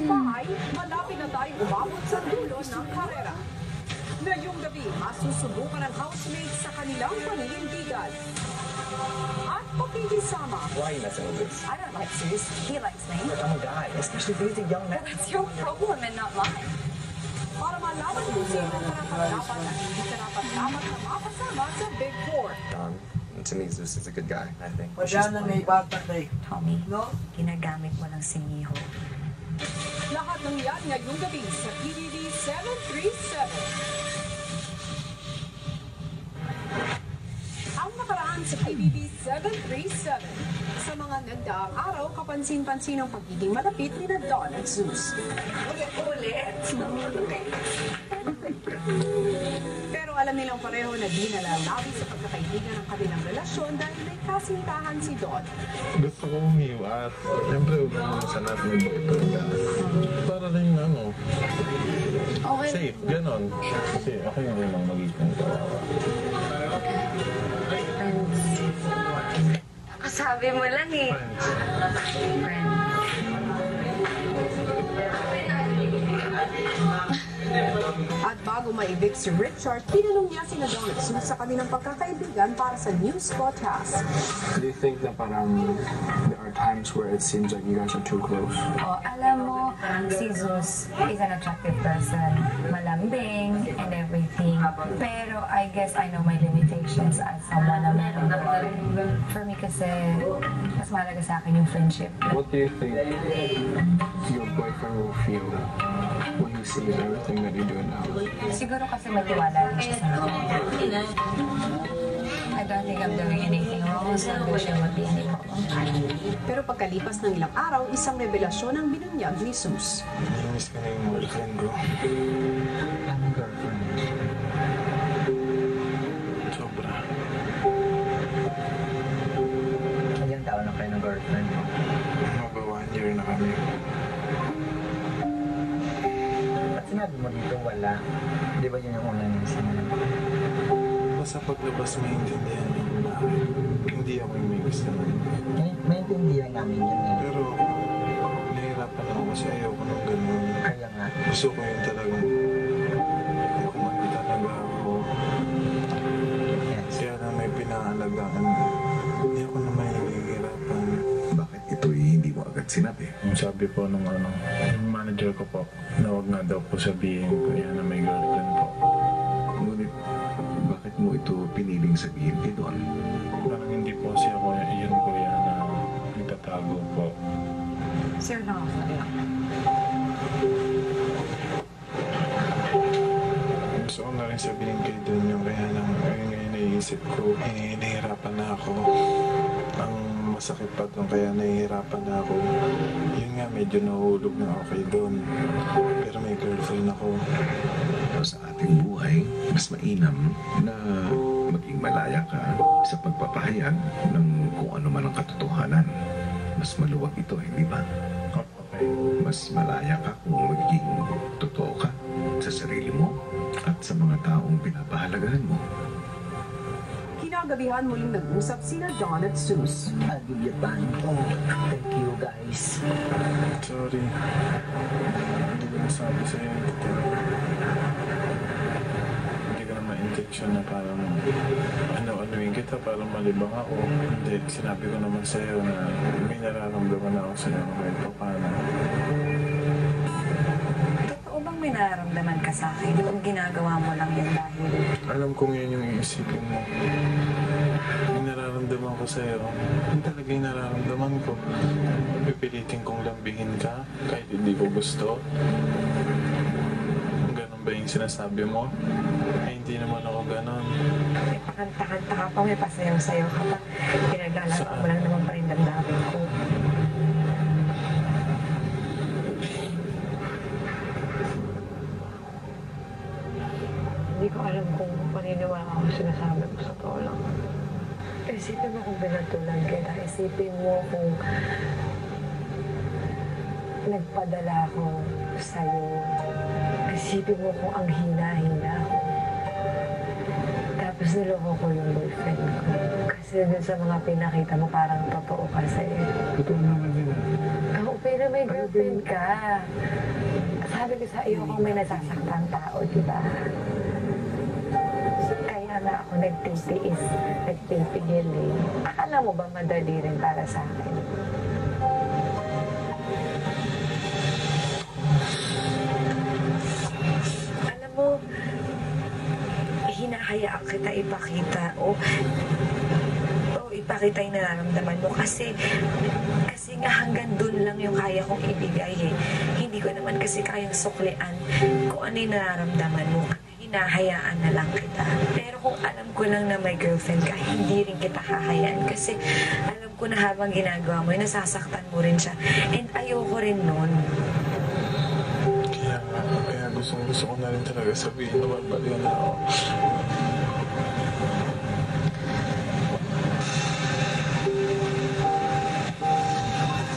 bahay, malapit na tayong umabot sa dulo ng karera. Ngayong gabi, masusubukan ng housemates sa kanilang paninindigan. At pakikisama. Why are you messing with this? I don't like Zeus. He likes me. Look, I'm a guy, especially if he's a young man. That's your problem and not mine. Para malaman kung sino karapat-dapat at hindi karapat-dapat na mapasama sa Big Four. To me, Zeus is a good guy, I think. Tommy, ginagamit mo lang si Miho. Lahat ng yan ngayong gabi sa PBB 737. Ang nakaraan sa PBB 737. Sa mga nagdaang araw, kapansin-pansin ang pagiging malapit ni Don at Zeus. Ulit? Pero alam nilang pareho na di nalalabi sa pagkakaibigan ng kanilang relasyon dahil may kasintahan si Don. Gusto ko umiwas. Siyempre, huwag mo sa natin magpapaganda. Para rin safe, ganon. Kasi ako yung rinang magiging kawawa. Sabi mo lang eh. At bago maibig si Richard, tinanong niya sina Don at Zeus sa kanilang pagkakaibigan para sa news podcast. Do you think that parang there are times where it seems like you guys are too close? Oh, alam mo, si Zeus is an attractive person. Malambing and everything. Pero I guess I know my limitations as someone na meron. For me kasi, mas mahalaga sa akin yung friendship. What do you think your boyfriend will feel when he sees everything that you do now? Siguro kasi matiwala rin siya sa akin. I don't think I'm doing anything wrong, so there shouldn't be any problem. Pero pagkalipas ng ilang araw, isang revelasyon ang binunyag ni Zeus. Namiss ka na yung girlfriend ko. Anong girlfriend? Sobra. Ilang taon na kayo ng girlfriend mo? Maba 1 year na kami. Ba't sinabi mo dito wala? Di ba yun yung unang yung sinabi? Basta paglabas maintindihan niyo na hindi ako yung may gusto nun. Maintindihan namin yun eh. Pero nahihirapan ako kasi ayoko nung ganun. Kaya nga. Gusto ko yung talagang ayoko man talaga ako. Yes. Kaya na may pinaalagaan. Hindi ako na mahihirapan. Bakit ito'y hindi mo agad sinabi? Yung sabi po nung yung manager ko po, na huwag nga daw po sabihin ko yan na may girlfriend po. Ngunit, bakit mo ito piniling sabihin kay Don? Parang hindi po siya ko yun po yan na nagtatago po. Sir, nakakala. Gusto ko na rin sabihin kay Don yung kaya lang ngayon naiisip ko, nahihirapan na ako. Ang masakit pa doon kaya nahihirapan na ako. Yun nga, medyo nahulog na ako kay Don. Pero may girlfriend ako. Sa ating buhay, mas mainam na maging malaya ka sa pagpapahayag ng kung ano man ang katotohanan. Mas maluwag ito, hindi ba? Okay. Mas malaya ka kung magiging totoo ka sa sarili mo at sa mga taong pinapahalagahan mo. Kinagabihan muling nag-usap sina Don at Zeus. I'll give you time. Oh, thank you guys. Sorry. Hindi ko nasabi sa'yo. Hindi ko na ma-intention na parang ano-anuin kita, parang malibang ako. Hindi, sinabi ko naman sa'yo na may nararamdaman ako sa'yo kahit pa paano. Totoo bang may nararamdaman ka sa akin? Kung ginagawa mo lang yun dahil... Alam kong yan yung iisipin mo. May nararamdaman ko sa'yo. Yun talaga yung nararamdaman ko. Pipilitin kong lambingin ka kahit hindi ko gusto. Ganun ba yung sinasabi mo? Ay, hindi naman ako ganun. May pakanta-kanta ka pa, may pasayaw-sayaw ka pa. Pinaglalaro mo lang naman pa rin damdamin ko. Hindi ko alam kung paniniwala ako sa sinasabi ko sa totoo lang. Isipin mo kung binatulan kita. Isipin mo kung nagpadala ako sa'yo. Isipin mo kung ang hina-hina ako. Mas niloko ko yung boyfriend ko. Kasi dun sa mga pinakita mo, parang totoo kasi. Totoo naman din. Oo, pero may girlfriend ka. Sabi ko sa iyo kung may nasasaktan tao, di ba? Kaya na ako nagtitiis, nagpipigil eh. Akala mo ba madali rin para sa akin? Alam mo, hinahayaan kita ipakita o ipakita yung nararamdaman mo kasi nga hanggang dun lang yung kaya kong ibigay eh. Hindi ko naman kasi kayang suklian kung ano yung nararamdaman mo. Hinahayaan na lang kita. Pero kung alam ko lang na may girlfriend ka, hindi rin kita hahayaan kasi alam ko na habang ginagawa mo, nasasaktan mo rin siya. And ayoko rin nun. Kaya gusto ko na rin talaga sabihin na mabalian na ako.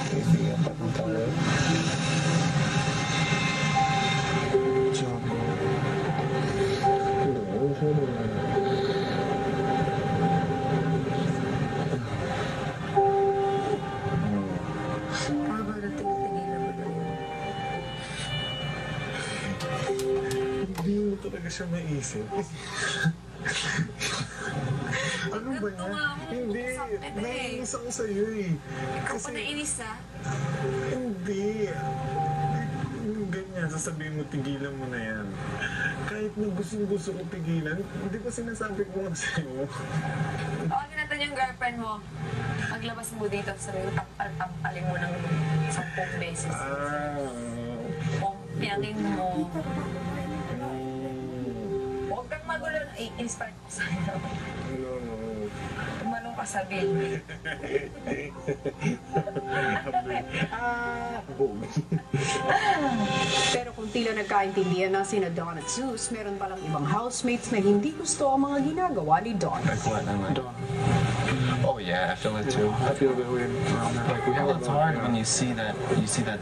Kaibigan pa rin tayo. John, Paano ba natin-tigilan mo na yun? hindi mo talaga siya maisip. Ano ba yan? Hindi. Nainis ako sa'yo eh. Ikaw pa nainis ha? Hindi. Ganyan, sasabihin mo, tigilan mo na yan. Kahit na gusto ko tigilan, hindi ko sinasabi ko nga sa'yo. Tawagin natin yung girlfriend mo. Paglabas mo dito, sabi mo, tampal-tampalin mo ng 10 beses. Pompyangin mo. Huwag kang magulo. I-inspire ko sa'yo. No. Tumalong ka sa bill. Pero kung tila nagkaintindihan na sina Don at Zeus, meron palang ibang housemates na hindi gusto ang mga ginagawa ni Don. Oh yeah, I feel it too. I feel that way. Like we have Well, it's hard when you see that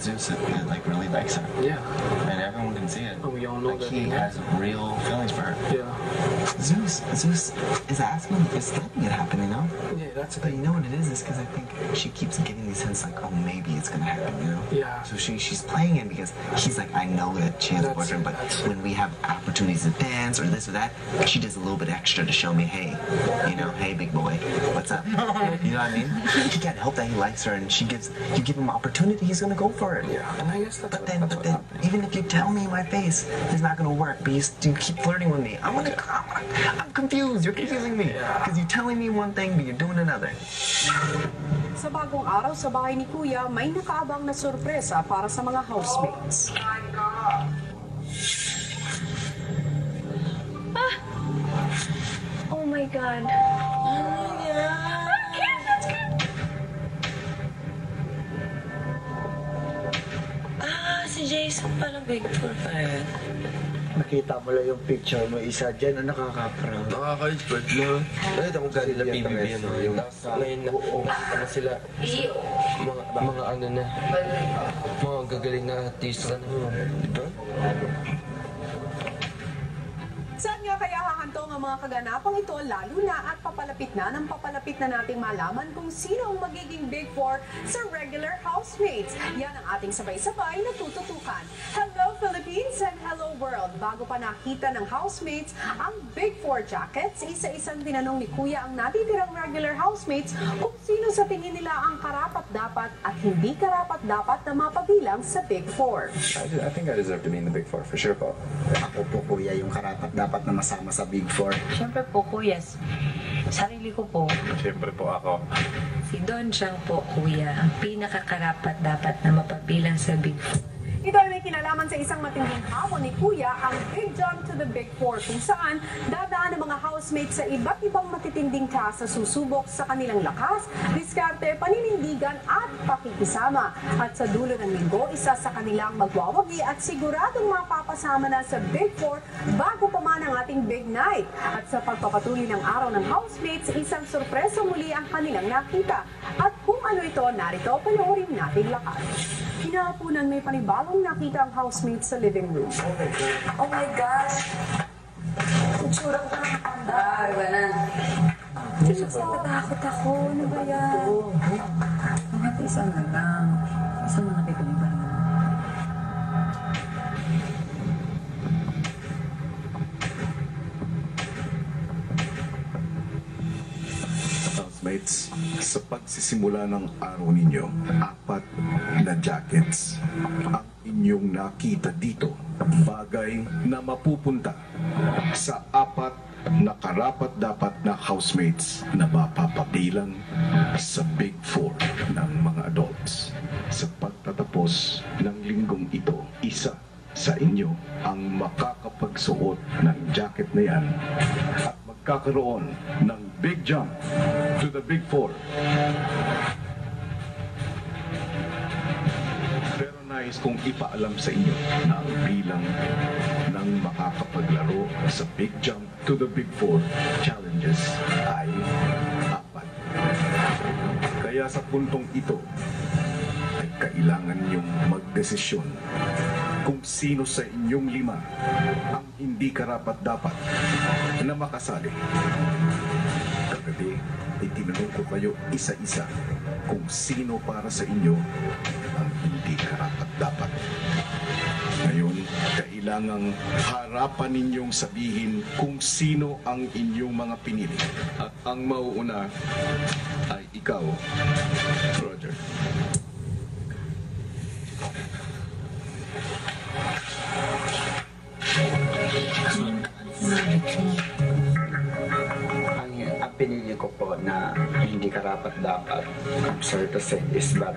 Zeus like really likes her, Yeah. and everyone can see it. And we all know Like that he has real feelings for her. Yeah. Zeus is asking, is letting it happen, you know? Yeah, that's the But thing. you know what it is because I think she keeps getting these hints like, oh, maybe it's gonna happen, you know? Yeah. So she's playing it because he's like, I know that she has a That's- boyfriend, but that's- when we have opportunities to dance or this or that, she does a little bit extra to show me, hey, you know, hey, big boy, what's up? You know what I mean? He can't help that he likes her, and you give him opportunity, he's gonna go for it. Yeah. And I guess that's But what, then, that's what happened. even if you tell me in my face, it's not gonna work. But you keep flirting with me. I'm confused. You're confusing me because you're telling me one thing, but you're doing another. Sa bagong araw sa bahay ni Kuya, may nakaabang na sorpresa para sa mga housemates. Oh my God. Si Jason pala Big Four pa rin. Nakita mo lang yung picture mo, isa dyan, ang nakaka-proud. Nakaka-expert na. Nakita ko galing na PBB yan. Yung ngayon na, ano sila, mga ano na, mga gagaling na artista na. Diba? Saan nga kaya hahantong ang mga kaganapang ito lalo na at papalapit na nating malaman kung sino ang magiging Big Four sa regular housemates. Yan ang ating sabay-sabay na tututukan. Hello Philippines and hello world! Bago pa nakita ng housemates ang Big Four jackets, isa-isang tinanong ni Kuya ang natitirang regular housemates kung sino sa tingin nila ang karapat-dapat at hindi karapat-dapat na mapabilang sa Big Four. I think I deserve to be in the Big Four for sure, po. Ako po, Kuya, yung karapat-dapat na masama sa Big Four. Siyempre po, Kuya. Sarili ko po. Siyempre po ako. Si Don Chang po, Kuya. Ang pinakakarapat dapat na mapabilang sa Big Four. Ito ay may kinalaman sa isang matinding hamon ni Kuya, ang Big Jump to the Big Four, kung saan dadaan ang mga housemates sa iba't ibang matitinding task sa susubok sa kanilang lakas, diskarte, paninindigan at pakikisama. At sa dulo ng linggo, isa sa kanilang magwawagi at siguradong mapapasama na sa Big Four bago pa man ang ating Big Night. At sa pagpapatuloy ng araw ng housemates, isang sorpresa muli ang kanilang nakita. At kung ano ito, narito, panoorin natin lakas. Hinahaponan may panibalong nakita ang housemates sa living room. Oh my gosh! itsura ko nakakanda. Iba na. Jesus, natatakot ako. Ano ba yan? Mga isa na lang. Isa mo nakikinig ba na? Housemates, sa pagsisimula ng araw ninyo, 4 na jackets ang inyong nakita dito. Bagay na mapupunta sa 4 na karapat-dapat na housemates na mapapabilang sa Big 4 ng mga adults. Sa pagtatapos ng linggong ito, isa sa inyo ang makakapagsuot ng jacket na yan at magkakaroon ng big jump to the Big 4. Pero nais kong ipaalam sa inyo na ang bilang ng makakapaglaro sa Big Jump to the Big 4 challenges ay 4. Kaya sa puntong ito ay kailangan niyong magdesisyon kung sino sa inyong 5 ang hindi karapat-dapat na makasali. Kagabi ay tinanong ko kayo isa-isa kung sino para sa inyo ang hindi karapat-dapat. Ngayon, kailangang harapan ninyong sabihin kung sino ang inyong mga pinili. At ang mauuna ay ikaw, Roger. Ang pinili ko po na hindi karapat-dapat, I'm sorry to say, is that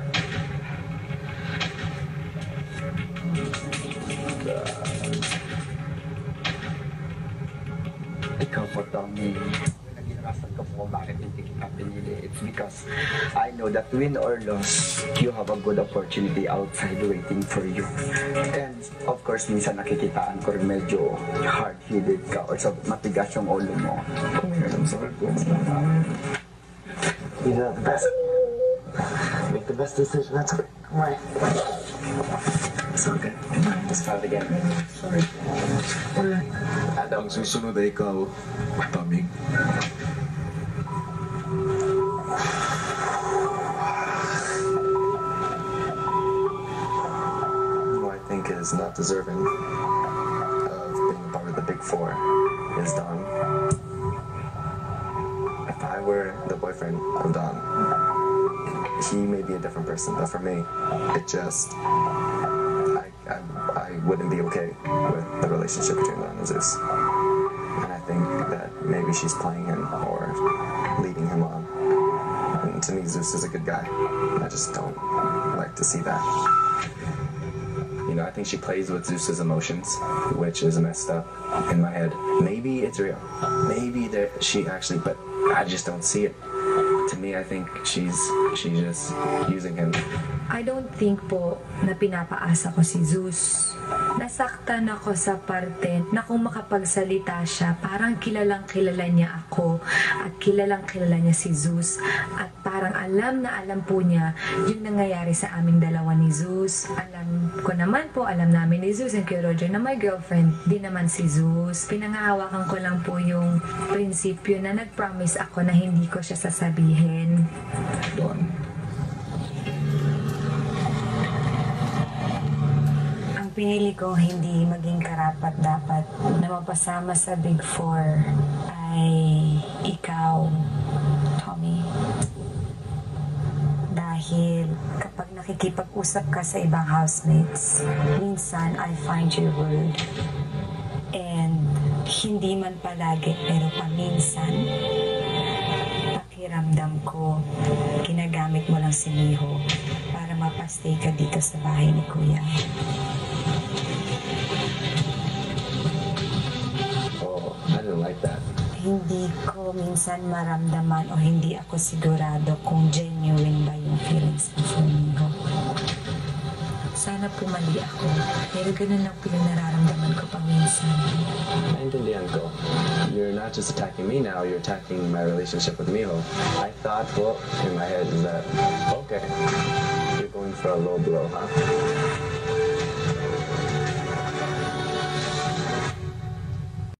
ikaw po, Tommy. Naging-rason ko po bakit hindi kita pinili. It's because I know that win or loss, you have a good opportunity outside waiting for you. And of course, minsan nakikitaan ko rin medyo hard-headed ka or so matigas yung ulo mo. I'm sorry po. You do the best. Make the best decision. That's okay. Come on. It's okay. Just try it again. Sorry. Ang susunod ay ikaw, Tommy. Who I think is not deserving of being a part of the Big 4 is Don. If I were the boyfriend of Don, he may be a different person, but for me, it just, I wouldn't be okay with the relationship between Don and Zeus. And I think that maybe she's playing him or leading him on. And to me, Zeus is a good guy. I just don't like to see that. You know, I think she plays with Zeus's emotions, which is messed up in my head. Maybe it's real. Maybe she actually, but I just don't see it. To me, I think she's just using him. I don't think po na pinapaasa ko si Zeus. Nasaktan ako sa parte na kung makapagsalita siya, parang kilalang-kilala niya ako at kilalang-kilala niya si Zeus at parang alam na alam po niya yung nangyayari sa aming dalawa ni Zeus. Alam ko naman po, alam namin ni Zeus and kay Roger na my girlfriend, di naman si Zeus. Pinangahawakan ko lang po yung prinsipyo na nag-promise ako na hindi ko siya sasabihin. Don. Pinili ko hindi maging karapat-dapat na mapasama sa Big 4 ay ikaw, Tommy. Dahil kapag nakikipag-usap ka sa ibang housemates, minsan I find your word. And hindi man palagi, pero paminsan, pakiramdam ko, ginagamit mo lang si Miho para mapastay ka dito sa bahay ni Kuya. I didn't like that. Hindi ko minsan maramdaman o hindi ako sigurado kung genuine ba yung feelings mo for Miho. Sana pumali ako, pero ganun lang po yung nararamdaman ko paminsan. Naintindihan ko. You're not just attacking me now, you're attacking my relationship with Miho. I thought, well, in my head is that, okay, you're going for a low blow, huh?